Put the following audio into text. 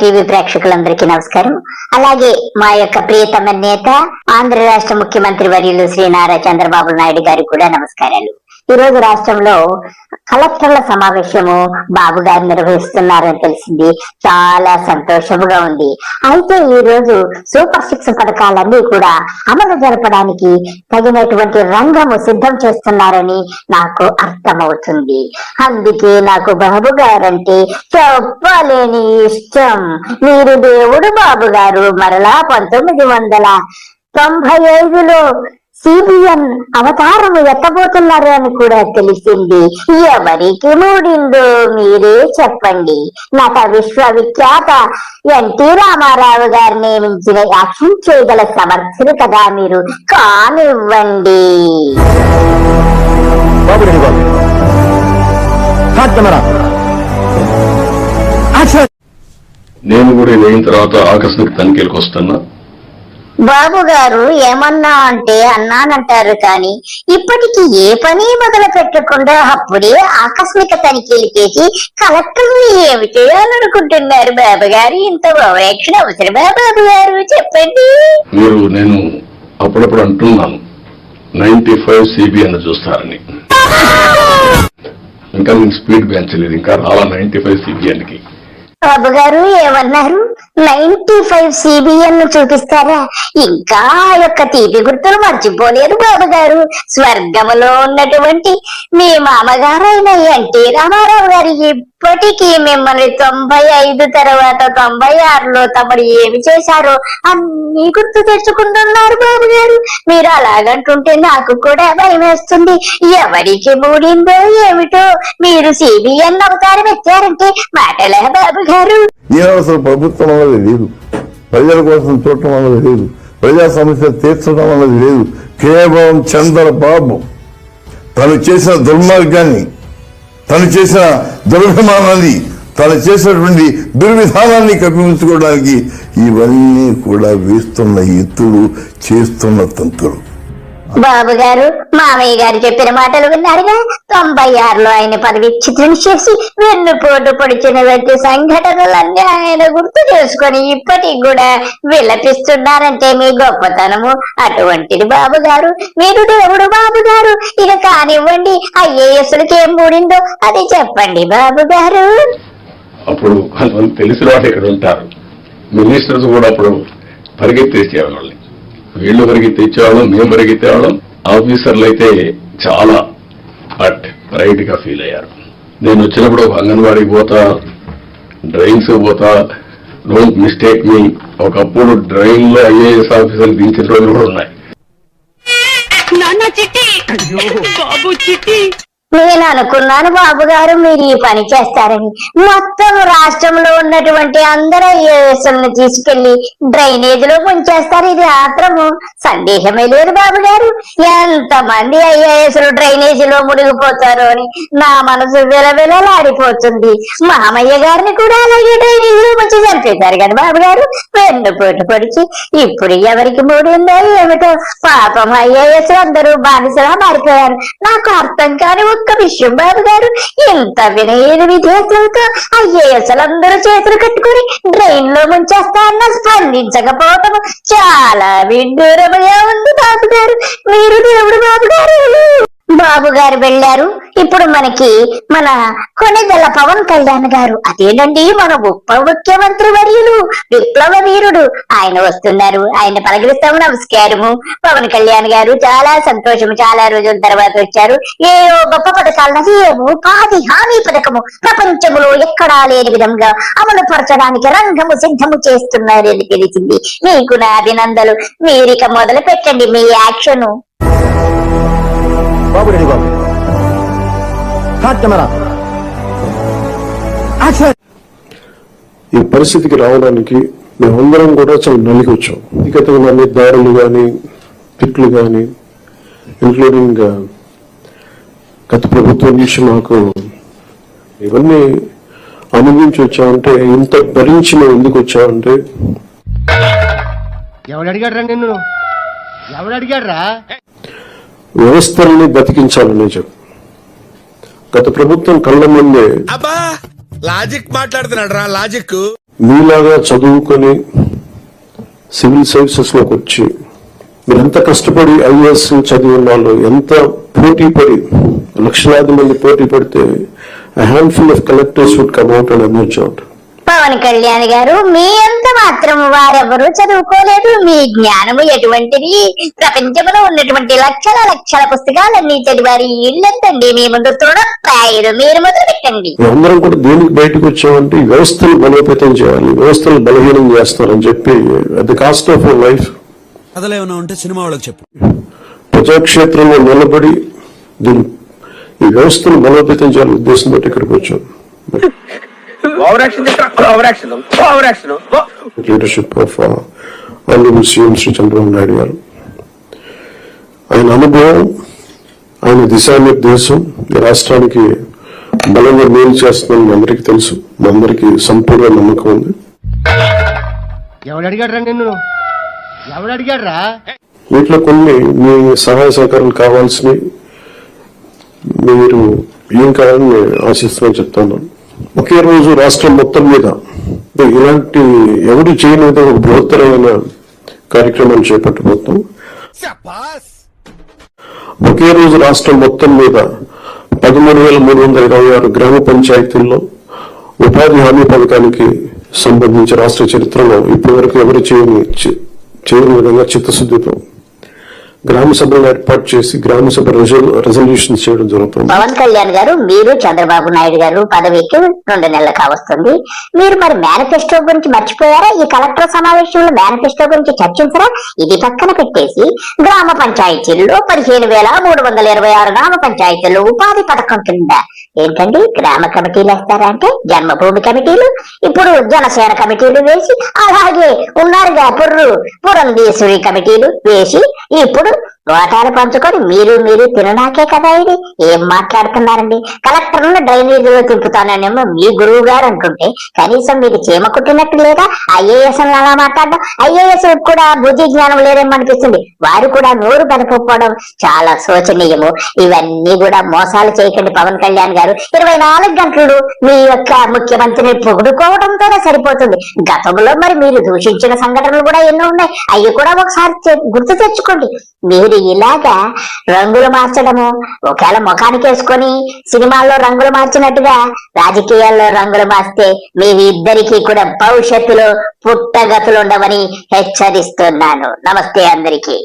TV ప్రేక్షకులందరికీ నమస్కారం. అలాగే మా యొక్క ప్రియతమ నేత ఆంధ్ర రాష్ట్ర ముఖ్యమంత్రి వర్యులు శ్రీ నారా చంద్రబాబు నాయుడు గారికి కూడా నమస్కారాలు. ఈ రోజు రాష్ట్రంలో కలెక్టర్ల సమావేశము బాబు గారు నిర్వహిస్తున్నారని తెలిసింది. చాలా సంతోషముగా ఉంది. అయితే ఈ రోజు సూపర్ 6 పథకాలన్నీ కూడా అమలు జరపడానికి తగినటువంటి రంగము సిద్ధం చేస్తున్నారని నాకు అర్థమవుతుంది. అందుకే నాకు బాబు గారంటే చెప్పలేని ఇష్టం. మీరు దేవుడు బాబు గారు. మరలా 1995లో సిబిఎన్ అవతారము ఎత్తబోతున్నారు అని కూడా తెలిసింది. ఎవరికి మూడిందో మీరే చెప్పండి. నట విశ్వవిఖ్యాత ఎన్టీ రామారావు గారు నియమించిన యాక్షన్ చేయగల సమర్థులు కదా మీరు. కానివ్వండి. నేను కూడా అయిన తర్వాత ఆకస్మిక తనిఖీలకు వస్తున్నా. బాబు గారు ఏమన్నా అంటే అన్నానంటారు కానీ ఇప్పటికి ఏ పని మొదలు పెట్టకుండా అప్పుడే ఆకస్మిక తనిఖీలు చేసి కలెక్టర్లు ఏమి చేయాలనుకుంటున్నారు బాబు గారు? ఇంత ఓవరాక్షన్ అవసరమా బాబు గారు? చెప్పండి. నేను అప్పుడప్పుడు అంటున్నాను 95 CBN చూస్తారని. ఇంకా నేను స్పీడ్ పెంచలేదు, ఇంకా రాలా 95 CBN కి. బాబు గారు ఏమన్నారు? 95 CBN చూపిస్తారా? ఇంకా ఆ యొక్క తీపి గుర్తులు మర్చిపోలేదు బాబు గారు. స్వర్గములో ఉన్నటువంటి మీ మామగారైన ఎన్టీ రామారావు గారు ఇప్పటికీ మిమ్మల్ని 95 తర్వాత 96లో తమరు ఏమి చేశారో అన్ని గుర్తు తెచ్చుకుంటున్నారు బాబు గారు. మీరు అలాగంటుంటే నాకు కూడా భయం వేస్తుంది. ఎవరికి మూడిందో ఏమిటో. మీరు CBN అవతారం ఎత్తారంటే మాటలే బాబు గారు. ఏ అవసరం ప్రభుత్వం అన్నది లేదు, ప్రజల కోసం చూడటం అన్నది లేదు, ప్రజా సమస్యలు తీర్చడం అన్నది లేదు. కేవలం చంద్రబాబు తను చేసిన దుర్మార్గాన్ని, తను చేసిన దుర్గమానాన్ని, తను చేసినటువంటి దుర్విధానాన్ని కప్పిపుచ్చుకోవడానికి ఇవన్నీ కూడా వేస్తున్న ఎత్తులు, చేస్తున్న తంతులు. బాబు గారు మామయ్య గారు చెప్పిన మాటలు విన్నారుగా. 96లో ఆయన పదవి చిత్రం చేసి వెన్నుపోటు పొడిచినటువంటి సంఘటనలన్నీ ఆయన గుర్తు చేసుకొని ఇప్పటికి కూడా విలపిస్తున్నారంటే మీ గొప్పతనము అటువంటిది బాబు గారు. మీరు దేవుడు బాబు గారు. ఇక కానివ్వండి, IASలకి ఏం మూడిందో అది చెప్పండి బాబు గారు. అప్పుడు కొంతమంది తెలిసిన వాళ్ళు ఇక్కడ ఉంటారు. మినిస్టర్స్ కూడా అప్పుడు పరిగెత్తేసేవాళ్ళని. వీళ్ళు పరిగెత్తేవాళ్ళం, మేము పరిగెత్తేవాళ్ళం. ఆఫీసర్లు అయితే చాలా ప్రైడ్ గా ఫీల్ అయ్యారు. నేను వచ్చినప్పుడు అంగన్వాడీకి పోతా, డ్రైన్స్ పోతా, డోంట్ మిస్టేక్ మీ. ఒకప్పుడు డ్రైన్ లో IAS ఆఫీసర్లు దించిన రోజులు కూడా ఉన్నాయి. నేను అనుకున్నాను బాబు గారు మీరు ఈ పని చేస్తారని. మొత్తం రాష్ట్రంలో ఉన్నటువంటి అందరూ IASలను తీసుకెళ్లి డ్రైనేజీలో ముంచేస్తారు. ఇది మాత్రము సందేహమే లేదు బాబు గారు. ఎంతమంది IASలు డ్రైనేజీలో మునిగిపోతారో అని నా మనసు విలవిలలాడిపోతుంది. మామయ్య గారిని కూడా అలాగే డ్రైనేజీలో ముంచి చంపేశారు కదా బాబు గారు, వెన్నుపోటు పొడిచి. ఇప్పుడు ఎవరికి మూడిందో ఏమిటో. పాపం IAS అందరూ బానిసలా మారిపోయారు. నాకు అర్థం కాని ఒక్క విషయం బాబు గారు, ఇంత వినయన విధేయతలతో IASలందరూ చేతులు కట్టుకుని డ్రైన్ లో ముంచేస్తారన్న స్పందించకపోవటం చాలా విడ్డూరముగా ఉంది బాబు గారు. మీరు దేవుడు బాబు గారు. బాబు గారు వెళ్ళారు. ఇప్పుడు మనకి మన కొణిదెల పవన్ కళ్యాణ్ గారు, అదేనండి మన ఉప ముఖ్యమంత్రి వర్యులు, విప్లవ వీరుడు, ఆయన వస్తున్నారు. ఆయన పలకరిస్తాము. నమస్కారము పవన్ కళ్యాణ్ గారు. చాలా సంతోషము, చాలా రోజుల తర్వాత వచ్చారు. ఏవో గొప్ప పథకాలన్నది, ఏమో ఉపాధి హామీ పథకము ప్రపంచంలో ఎక్కడా లేని విధంగా అమలు పరచడానికి రంగము సిద్ధము చేస్తున్నారని తెలిసింది. మీకు నా అభినందనలు. మీరిక మొదలు పెట్టండి మీ యాక్షన్. ఈ పరిస్థితికి రావడానికి మేమందరం కూడా చాలా నలిగి వచ్చాం. వ్యక్తిగతంగా దాడులు కానీ, తిట్లు కానీ, ఇంక్లూడింగ్ గత ప్రభుత్వం నుంచి మాకు ఇవన్నీ అనుభవించి వచ్చామంటే, ఇంత భరించి మేము ఎందుకు వచ్చామంటే, వ్యవస్థల్ని బతికించాలని చెప్పి గత ప్రభుత్వం కళ్ళ ముందే లాజిక్ మాట్లాడుతున్నాడు రా లాజిక్. మీలాగా చదువుకొని సివిల్ సర్వీసెస్ లోకి వచ్చి మీరు ఎంత కష్టపడి ఐఏఎస్ చదివిన వాళ్ళు ఎంత పోటీ పడి లక్షలాది మంది పోటీ పడితే handful of collectors would come out and emerge out. Pawan Kalyan garu మీ అంత మాత్రం వారెవరూ చదువుకోలేదు. మీ జ్ఞానము ఎటువంటిది? ప్రపంచంలో ఉన్నటువంటి లక్షల లక్షల పుస్తకాలన్నీ చదివారు. ఇల్లంతండి మీ ముందు తొడపాయలు. మీరు మొదలు పెట్టండి. అందరం కూడా దేనికి బయటకు వచ్చామంటే ఈ వ్యవస్థలు బలోపేతం చేయాలి, వ్యవస్థలు బలహీనం చేస్తారని చెప్పి at the cost of our life కథలేమన్నా ఉంటే సినిమా వాళ్ళకి చెప్పు. ప్రజాక్షేత్రంలో నిలబడి ఈ వ్యవస్థను బలోపేతం చేయాలని ఉద్దేశంతో ఇక్కడికి వచ్చాం. Leadership of honourable CM Shri Chandrababu Naidu garu, ఆయన అనుభవం, ఆయన దిశానిర్దేశం ఈ రాష్ట్రానికి బలంగా మేలు చేస్తుందని మీ అందరికీ తెలుసు. మా అందరికీ సంపూర్ణ నమ్మకం ఉంది. ఎవడు అడిగాడ్రా నిన్ను? ఎవడు అడిగాడ్రా? వీటిలో కొన్ని మీ సహాయ సహకారాలు కావాల్సినవి మీరు ఏం కావాలని ఆశిస్తున్నాను చెప్తాను. ఒకే రోజు రాష్ట్రం మొత్తం మీద ఇలాంటి ఎవరు చేయని విధంగా ఒక బృహత్తరమైన కార్యక్రమాన్ని చేపట్టబోతున్నాం. ఒకే రోజు రాష్ట్రం మొత్తం మీద 13,326 గ్రామ పంచాయతీల్లో ఉపాధి హామీ పథకానికి సంబంధించి రాష్ట్ర చరిత్రలో ఇప్పటి వరకు ఎవరు చేయని విధంగా చిత్తశుద్ధితో గ్రామ సభలను ఏర్పాటు చేసి గ్రామ సభ రెజల్యూషన్ చేయడం జరుగుతుంది. పవన్ కళ్యాణ్ గారు, మీరు చంద్రబాబు నాయుడు గారు పదవికి 2 నెలలు కావస్తుంది. మీరు మరి మేనిఫెస్టో గురించి మర్చిపోయారా? ఈ కలెక్టర్ సమావేశంలో మేనిఫెస్టో గురించి చర్చించరా? ఇది పక్కన పెట్టేసి గ్రామ పంచాయతీల్లో 15,326 గ్రామ పంచాయతీల్లో ఉపాధి పథకం కింద ఏంటండి గ్రామ కమిటీలు వేస్తారా? అంటే జన్మభూమి కమిటీలు, ఇప్పుడు జనసేన కమిటీలు వేసి, అలాగే ఉన్నారుగా పురంధేశ్వరి కమిటీలు వేసి ఇప్పుడు వాటాలు పంచుకొని మీరు తినడాకే కదా. ఇది ఏం మాట్లాడుతున్నారండి? కలెక్టర్లను డ్రైనేజీలో తిప్పుతాననేమో మీ గురువు గారు అంటుంటే కనీసం మీకు చీమ కుట్టినట్టు లేదా? ఐఏఎస్ అలా మాట్లాడడం, ఐఏఎస్ కూడా బుద్ధి జ్ఞానం లేదేమో అనిపిస్తుంది. వారు కూడా నోరు బెనకపోవడం చాలా శోచనీయము. ఇవన్నీ కూడా మోసాలు చేయకండి పవన్ కళ్యాణ్ గారు. 24 గంటలు మీ యొక్క ముఖ్యమంత్రిని పొగుడుకోవడంతోనే సరిపోతుంది. గతంలో మరి మీరు దూషించిన సంఘటనలు కూడా ఎన్నో ఉన్నాయి. అవి కూడా ఒకసారి గుర్తు తెచ్చుకోండి. మీరు ఇలాగా రంగులు మార్చడము, ఒకవేళ ముఖానికి వేసుకొని సినిమాల్లో రంగులు మార్చినట్టుగా రాజకీయాల్లో రంగులు మార్చితే మీ ఇద్దరికీ కూడా భవిష్యత్తులో పుట్టగతులు ఉండవని హెచ్చరిస్తున్నాను. నమస్తే అందరికీ.